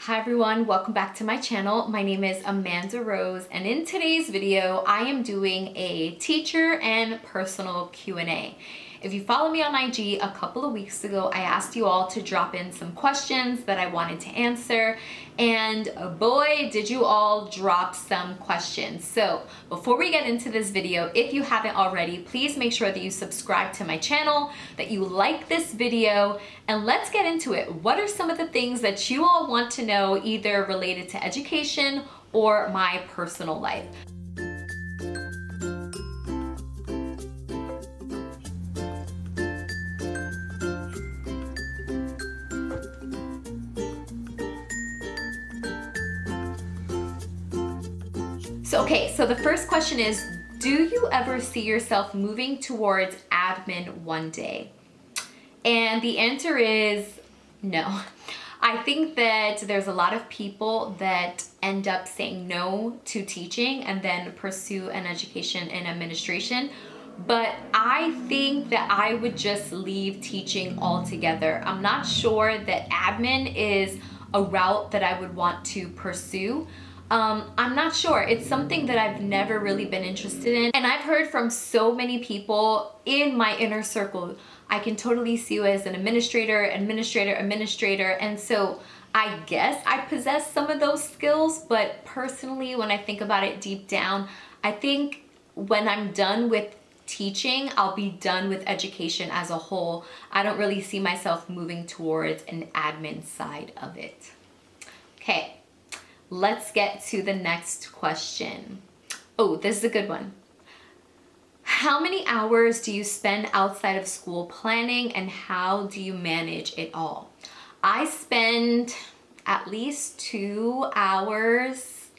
Hi everyone, welcome back to my channel. My name is Amanda Rose, and in today's video I am doing a teacher and personal Q&A. If you follow me on IG, a couple of weeks ago I asked you all to drop in some questions that I wanted to answer, and boy did you all drop some questions. So before we get into this video, if you haven't already, please make sure that you subscribe to my channel, that you like this video, and let's get into it. What are some of the things that you all want to know, either related to education or my personal life? So the first question is, do you ever see yourself moving towards admin one day? And the answer is no. I think that there's a lot of people that end up saying no to teaching and then pursue an education in administration. But I think that I would just leave teaching altogether. I'm not sure that admin is a route that I would want to pursue. I'm not sure. It's something that I've never really been interested in. And I've heard from so many people in my inner circle, I can totally see you as an administrator. And so I guess I possess some of those skills, but personally, when I think about it deep down, I think when I'm done with teaching, I'll be done with education as a whole. I don't really see myself moving towards an admin side of it. Okay. Let's get to the next question. Oh, this is a good one. How many hours do you spend outside of school planning, and how do you manage it all? I spend at least 2 hours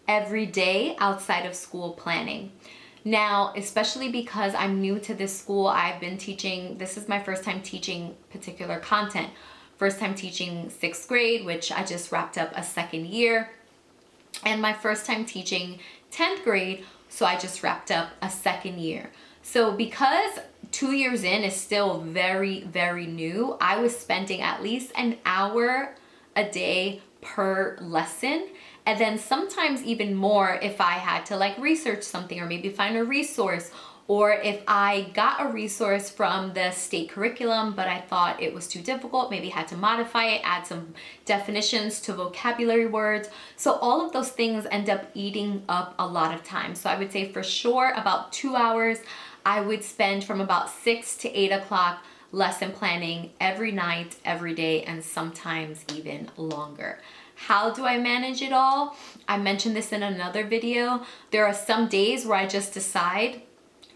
every day outside of school planning. Now, especially because I'm new to this school, I've been teaching, this is my first time teaching particular content. First time teaching 6th grade, which I just wrapped up a second year. And my first time teaching 10th grade, so I just wrapped up a second year. So because 2 years in is still very, very new, I was spending at least an hour a day per lesson. And then sometimes even more if I had to like research something or maybe find a resource, or if I got a resource from the state curriculum, but I thought it was too difficult, maybe had to modify it, add some definitions to vocabulary words. So all of those things end up eating up a lot of time. So I would say for sure about 2 hours, I would spend from about 6 to 8 o'clock lesson planning every night, every day, and sometimes even longer. How do I manage it all? I mentioned this in another video. There are some days where I just decide,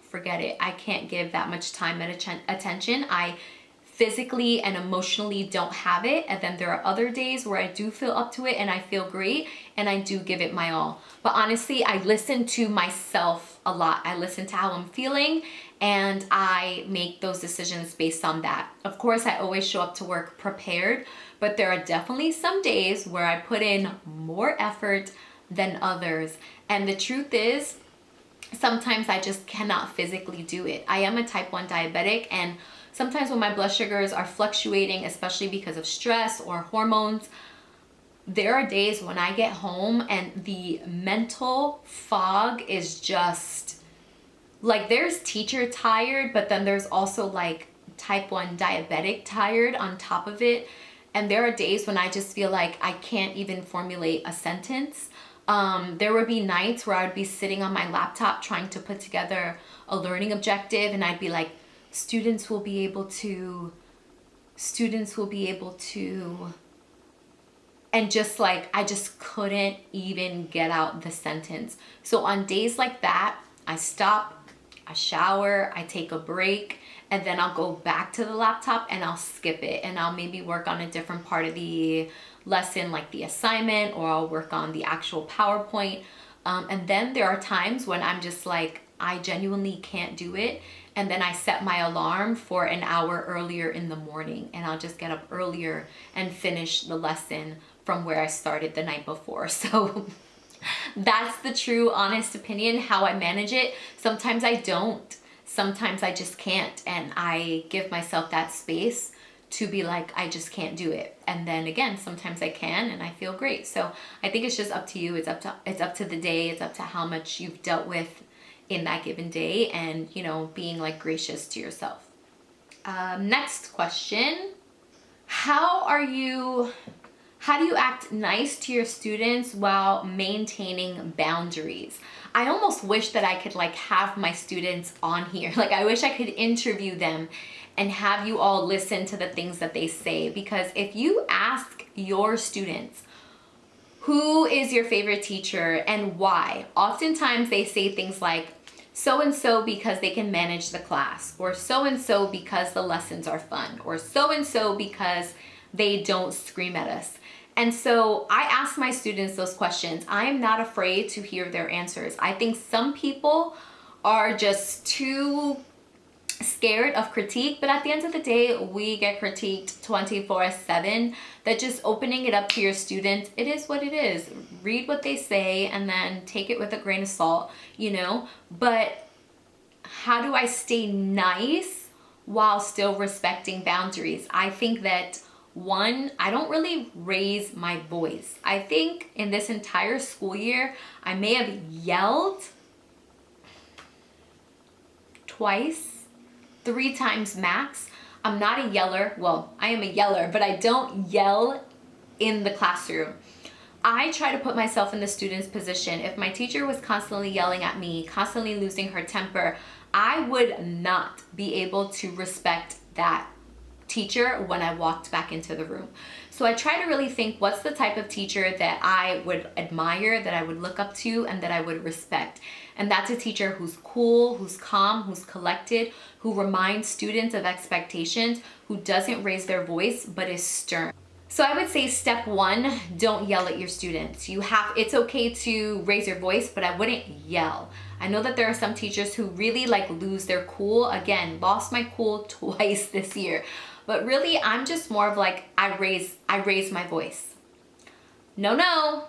forget it, I can't give that much time and attention. I physically and emotionally don't have it. And then there are other days where I do feel up to it and I feel great and I do give it my all. But honestly, I listen to myself a lot. I listen to how I'm feeling and I make those decisions based on that. Of course, I always show up to work prepared, but there are definitely some days where I put in more effort than others. And the truth is, sometimes I just cannot physically do it. I am a type 1 diabetic, and sometimes when my blood sugars are fluctuating, especially because of stress or hormones, there are days when I get home and the mental fog is just like, there's teacher tired, but then there's also like type 1 diabetic tired on top of it. And there are days when I just feel like I can't even formulate a sentence. There would be nights where I would be sitting on my laptop trying to put together a learning objective, and I'd be like, students will be able to, and just like, I just couldn't even get out the sentence. So on days like that, I stop, I shower, I take a break, and then I'll go back to the laptop and I'll skip it, and I'll maybe work on a different part of the lesson, like the assignment, or I'll work on the actual PowerPoint. And then there are times when I'm just like, I genuinely can't do it. And then I set my alarm for an hour earlier in the morning, and I'll just get up earlier and finish the lesson from where I started the night before. So that's the true, honest opinion, how I manage it. Sometimes I don't. Sometimes I just can't, and I give myself that space to be like, I just can't do it. And then again, sometimes I can and I feel great. So I think it's just up to you. It's up to the day. It's up to how much you've dealt with in that given day, and you know, being like gracious to yourself. Next question. How do you act nice to your students while maintaining boundaries? I almost wish that I could like have my students on here. Like I wish I could interview them and have you all listen to the things that they say, because if you ask your students, who is your favorite teacher and why? Oftentimes they say things like, so-and-so because they can manage the class, or so-and-so because the lessons are fun, or so-and-so because they don't scream at us. And so I ask my students those questions. I am not afraid to hear their answers. I think some people are just too scared of critique, but at the end of the day, we get critiqued 24/7. That just opening it up to your students, it is what it is. Read what they say and then take it with a grain of salt, you know. But how do I stay nice while still respecting boundaries? I think that one, I don't really raise my voice. I think in this entire school year, I may have yelled twice, 3 times max. I'm not a yeller. Well, I am a yeller, but I don't yell in the classroom. I try to put myself in the student's position. If my teacher was constantly yelling at me, constantly losing her temper, I would not be able to respect that teacher when I walked back into the room. So I try to really think, what's the type of teacher that I would admire, that I would look up to, and that I would respect? And that's a teacher who's cool, who's calm, who's collected, who reminds students of expectations, who doesn't raise their voice but is stern. So I would say step 1, don't yell at your students. It's okay to raise your voice, but I wouldn't yell. I know that there are some teachers who really like lose their cool. Again, lost my cool twice this year. But really, I'm just more of like, I raise my voice. No,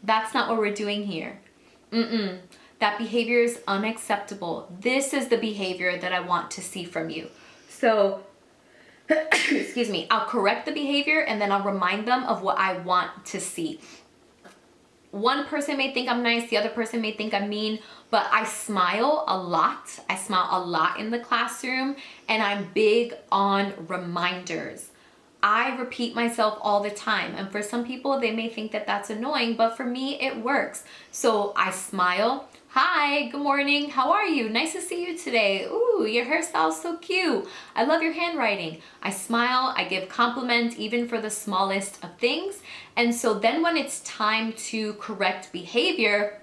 that's not what we're doing here. That behavior is unacceptable. This is the behavior that I want to see from you. So, excuse me, I'll correct the behavior and then I'll remind them of what I want to see. One person may think I'm nice, the other person may think I'm mean, but I smile a lot. I smile a lot in the classroom, and I'm big on reminders. I repeat myself all the time, and for some people, they may think that that's annoying, but for me, it works. So I smile. Hi, good morning. How are you? Nice to see you today. Ooh, your hairstyle's so cute. I love your handwriting. I smile, I give compliments even for the smallest of things. And so then when it's time to correct behavior,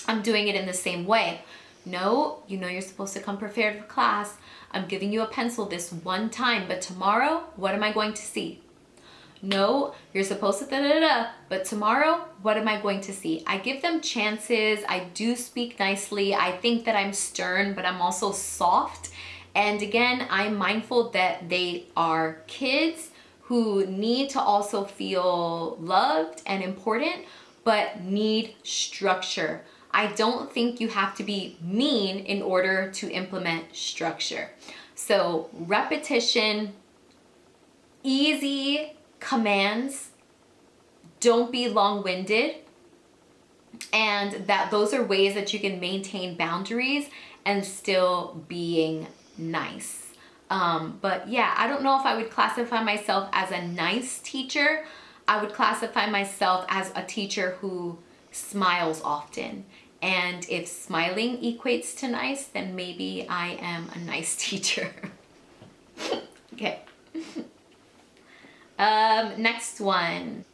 I'm doing it in the same way. No, you know you're supposed to come prepared for class. I'm giving you a pencil this one time, but tomorrow, what am I going to see? No, you're supposed to but tomorrow, what am I going to see? I give them chances. I do speak nicely. I think that I'm stern, but I'm also soft. And again, I'm mindful that they are kids who need to also feel loved and important, but need structure. I don't think you have to be mean in order to implement structure. So repetition, easy commands, don't be long-winded, and those are ways that you can maintain boundaries and still being nice. But yeah, I don't know if I would classify myself as a nice teacher. I would classify myself as a teacher who smiles often. And if smiling equates to nice, then maybe I am a nice teacher. Okay. Next one.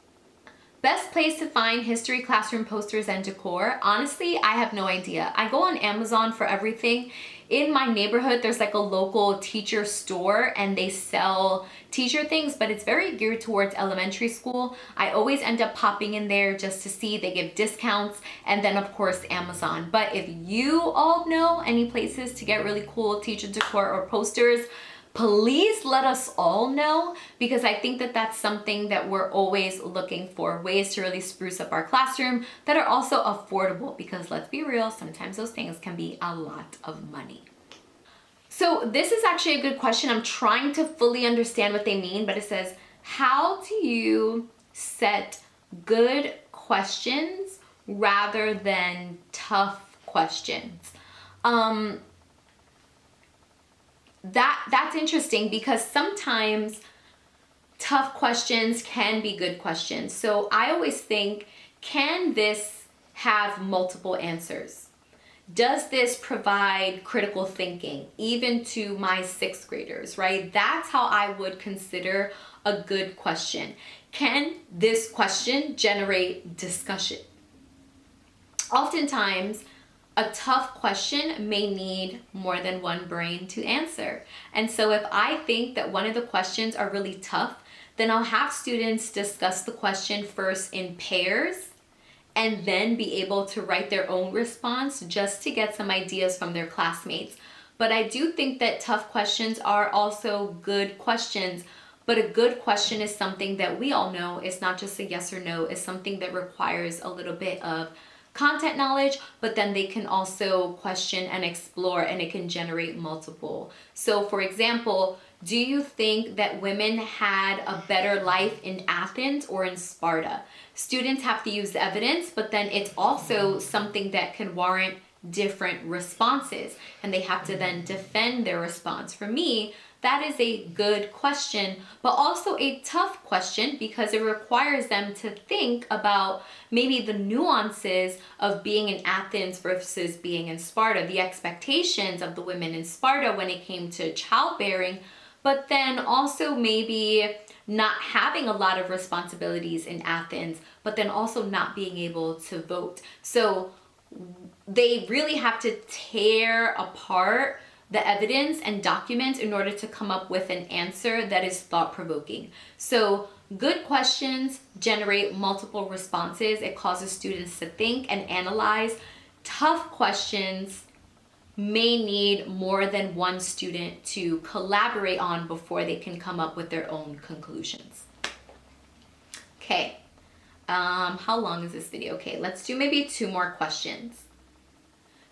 Best place to find history classroom posters and decor. Honestly, I have no idea. I go on Amazon for everything. In my neighborhood, there's like a local teacher store and they sell teacher things, but it's very geared towards elementary school. I always end up popping in there just to see. They give discounts, and then of course Amazon. But if you all know any places to get really cool teacher decor or posters, please let us all know, because I think that that's something that we're always looking for, ways to really spruce up our classroom that are also affordable, because let's be real, sometimes those things can be a lot of money. So this is actually a good question. I'm trying to fully understand what they mean, but it says, how do you set good questions rather than tough questions? That's interesting because sometimes tough questions can be good questions. So I always think, can this have multiple answers? Does this provide critical thinking, even to my sixth graders, right? That's how I would consider a good question. Can this question generate discussion? Oftentimes, a tough question may need more than one brain to answer. And so if I think that one of the questions are really tough, then I'll have students discuss the question first in pairs and then be able to write their own response just to get some ideas from their classmates. But I do think that tough questions are also good questions. But a good question is something that we all know is not just a yes or no, it's something that requires a little bit of content knowledge, but then they can also question and explore, and it can generate multiple. So for example, do you think that women had a better life in Athens or in Sparta? Students have to use evidence, but then it's also something that can warrant different responses, and they have to then defend their response. For me, that is a good question, but also a tough question because it requires them to think about maybe the nuances of being in Athens versus being in Sparta, the expectations of the women in Sparta when it came to childbearing, but then also maybe not having a lot of responsibilities in Athens, but then also not being able to vote. So they really have to tear apart the evidence and documents in order to come up with an answer that is thought-provoking. So good questions generate multiple responses. It causes students to think and analyze. Tough questions may need more than one student to collaborate on before they can come up with their own conclusions. Okay, how long is this video? Okay, let's do maybe 2 more questions.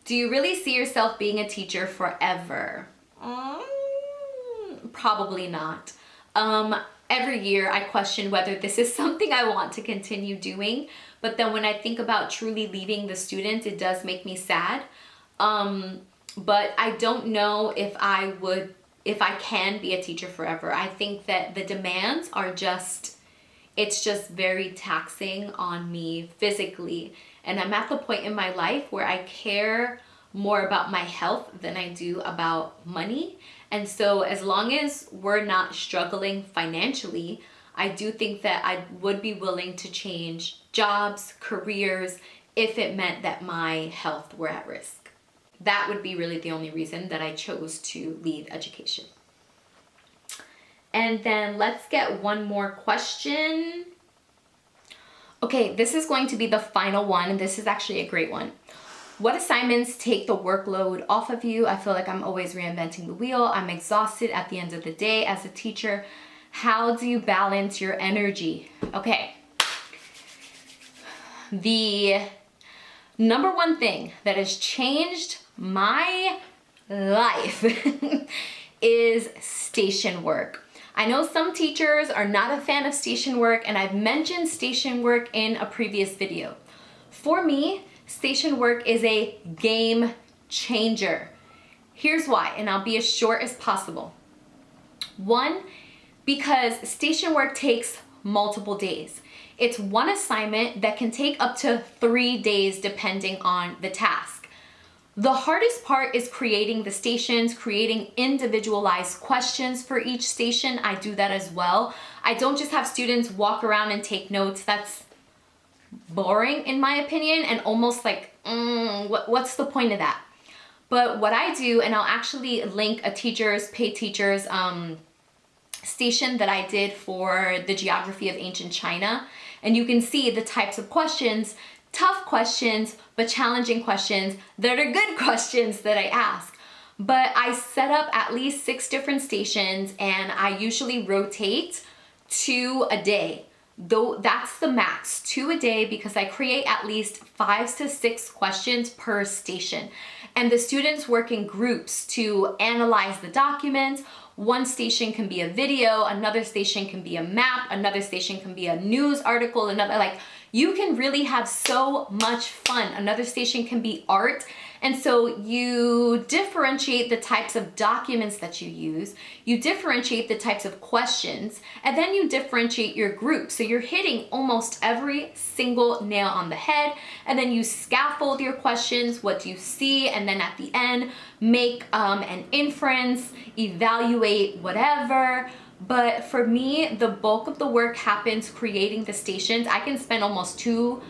Do you really see yourself being a teacher forever? Probably not. Every year I question whether this is something I want to continue doing, but then when I think about truly leaving the students, it does make me sad. But I don't know if I can be a teacher forever. I think that the demands are it's just very taxing on me physically. And I'm at the point in my life where I care more about my health than I do about money. And so as long as we're not struggling financially, I do think that I would be willing to change jobs, careers, if it meant that my health were at risk. That would be really the only reason that I chose to leave education. And then let's get one more question. Okay, this is going to be the final one, and this is actually a great one. What assignments take the workload off of you? I feel like I'm always reinventing the wheel. I'm exhausted at the end of the day as a teacher. How do you balance your energy? Okay. The number one thing that has changed my life is station work. I know some teachers are not a fan of station work, and I've mentioned station work in a previous video. For me, station work is a game changer. Here's why, and I'll be as short as possible. 1, because station work takes multiple days. It's one assignment that can take up to 3 days depending on the task. The hardest part is creating the stations, creating individualized questions for each station. I do that as well. I don't just have students walk around and take notes. That's boring in my opinion, and almost like, what's the point of that? But what I do, and I'll actually link a paid teachers station that I did for the geography of ancient China, and you can see the types of questions, tough questions, but challenging questions that are good questions that I ask. But I set up at least 6 different stations, and I usually rotate 2 a day. Though that's the max, 2 a day, because I create at least 5 to 6 questions per station. And the students work in groups to analyze the documents. One station can be a video, another station can be a map, another station can be a news article, another, like, you can really have so much fun. Another station can be art. And so you differentiate the types of documents that you use, you differentiate the types of questions, and then you differentiate your group. So you're hitting almost every single nail on the head, and then you scaffold your questions, what do you see, and then at the end, make an inference, evaluate whatever. But for me, the bulk of the work happens creating the stations. I can spend almost 2.5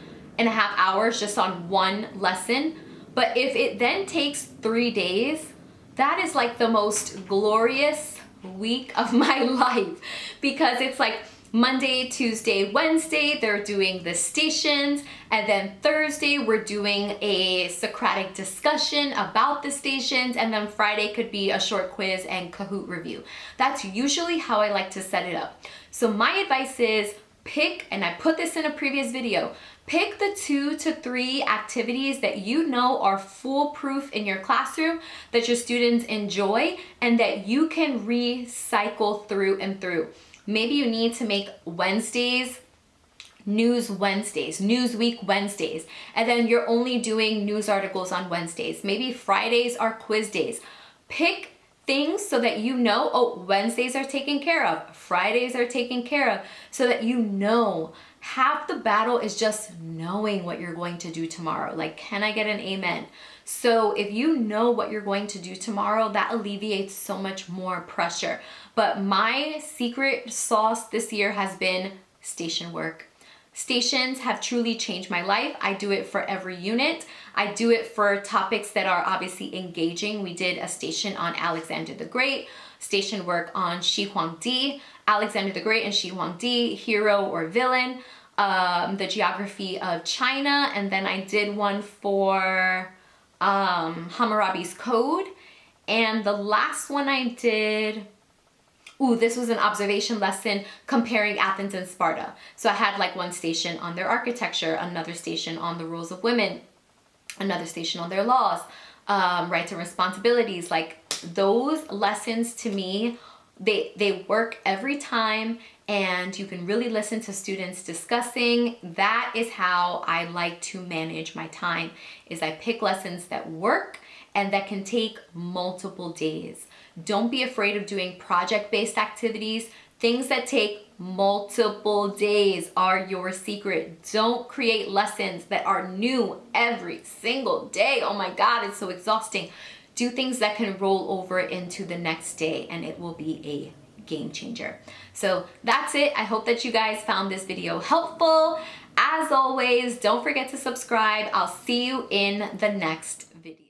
hours just on one lesson. But if it then takes 3 days, that is like the most glorious week of my life, because it's like Monday, Tuesday, Wednesday, they're doing the stations, and then Thursday, we're doing a Socratic discussion about the stations, and then Friday could be a short quiz and Kahoot review. That's usually how I like to set it up. So my advice is pick, and I put this in a previous video, pick the 2 to 3 activities that you know are foolproof in your classroom, that your students enjoy, and that you can recycle through and through. Maybe you need to make Wednesdays News Wednesdays, Newsweek Wednesdays, and then you're only doing news articles on Wednesdays. Maybe Fridays are quiz days. Pick things so that you know, oh, Wednesdays are taken care of, Fridays are taken care of, so that you know. Half the battle is just knowing what you're going to do tomorrow. Like, can I get an amen? So if you know what you're going to do tomorrow, that alleviates so much more pressure. But my secret sauce this year has been station work. Stations have truly changed my life. I do it for every unit. I do it for topics that are obviously engaging. We did a station on Alexander the Great, station work on Shi Huangdi, Alexander the Great and Shi Huangdi, hero or villain, the geography of China, and then I did one for Hammurabi's Code, and the last one I did, this was an observation lesson comparing Athens and Sparta. So I had like one station on their architecture, another station on the roles of women, another station on their laws, rights and responsibilities. Like, those lessons to me, they work every time, and you can really listen to students discussing. That is how I like to manage my time, is I pick lessons that work and that can take multiple days. Don't be afraid of doing project-based activities. Things that take multiple days are your secret. Don't create lessons that are new every single day. Oh my God, it's so exhausting. Do things that can roll over into the next day, and it will be a game changer. So that's it. I hope that you guys found this video helpful. As always, don't forget to subscribe. I'll see you in the next video.